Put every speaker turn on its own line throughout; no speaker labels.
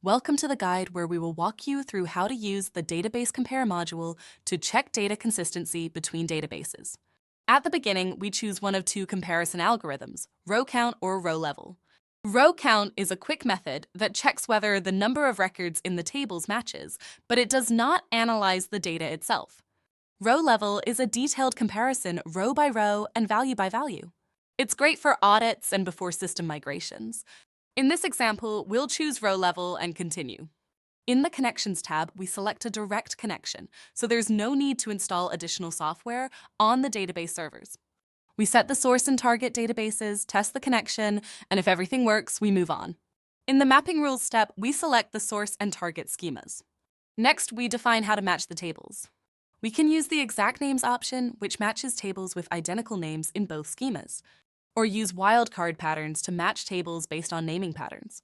Welcome to the guide where we will walk you through how to use the Database Compare module to check data consistency between databases. At the beginning, we choose one of two comparison algorithms, row count or row level. Row count is a quick method that checks whether the number of records in the tables matches, but it does not analyze the data itself. Row level is a detailed comparison row by row and value by value. It's great for audits and before system migrations. In this example, we'll choose row level and continue. In the Connections tab, we select a direct connection, so there's no need to install additional software on the database servers. We set the source and target databases, test the connection, and if everything works, we move on. In the Mapping Rules step, we select the source and target schemas. Next, we define how to match the tables. We can use the exact names option, which matches tables with identical names in both schemas, or use wildcard patterns to match tables based on naming patterns.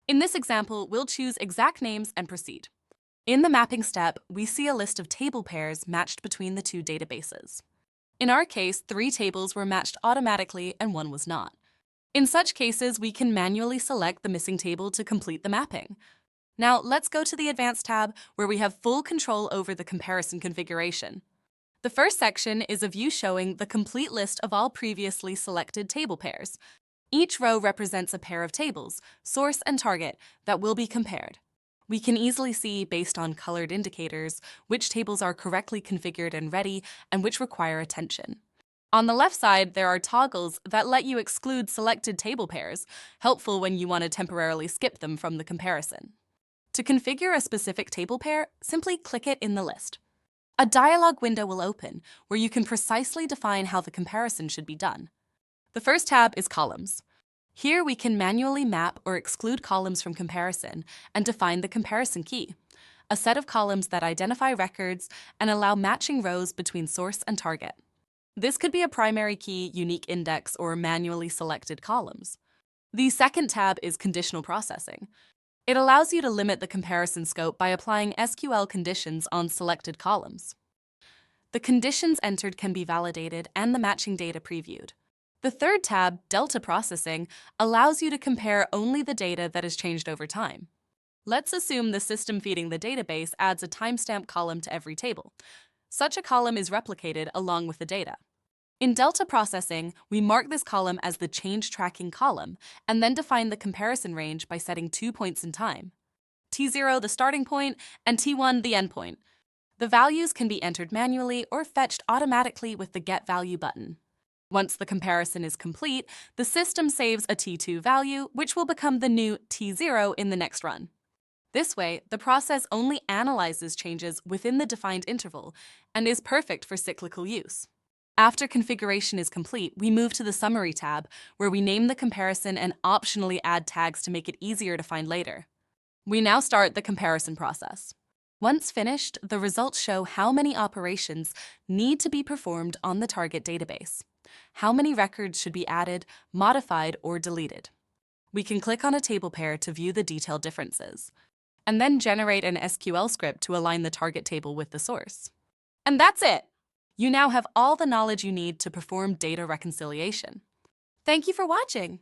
In this example, we'll choose exact names and proceed. In the mapping step, we see a list of table pairs matched between the two databases. In our case, 3 tables were matched automatically and 1 was not. In such cases, we can manually select the missing table to complete the mapping. Now, let's go to the Advanced tab where we have full control over the comparison configuration. The first section is a view showing the complete list of all previously selected table pairs. Each row represents a pair of tables, source and target, that will be compared. We can easily see, based on colored indicators, which tables are correctly configured and ready and which require attention. On the left side, there are toggles that let you exclude selected table pairs, helpful when you want to temporarily skip them from the comparison. To configure a specific table pair, simply click it in the list. A dialog window will open where you can precisely define how the comparison should be done. The first tab is Columns. Here we can manually map or exclude columns from comparison and define the comparison key, a set of columns that identify records and allow matching rows between source and target. This could be a primary key, unique index, or manually selected columns. The second tab is Conditional Processing. It allows you to limit the comparison scope by applying SQL conditions on selected columns. The conditions entered can be validated and the matching data previewed. The third tab, Delta Processing, allows you to compare only the data that has changed over time. Let's assume the system feeding the database adds a timestamp column to every table. Such a column is replicated along with the data. In Delta Processing, we mark this column as the change tracking column and then define the comparison range by setting 2 points in time. T0 the starting point and T1 the end point. The values can be entered manually or fetched automatically with the Get Value button. Once the comparison is complete, the system saves a T2 value, which will become the new T0 in the next run. This way, the process only analyzes changes within the defined interval and is perfect for cyclical use. After configuration is complete, we move to the Summary tab, where we name the comparison and optionally add tags to make it easier to find later. We now start the comparison process. Once finished, the results show how many operations need to be performed on the target database, how many records should be added, modified, or deleted. We can click on a table pair to view the detailed differences, and then generate an SQL script to align the target table with the source. And that's it! You now have all the knowledge you need to perform data reconciliation. Thank you for watching.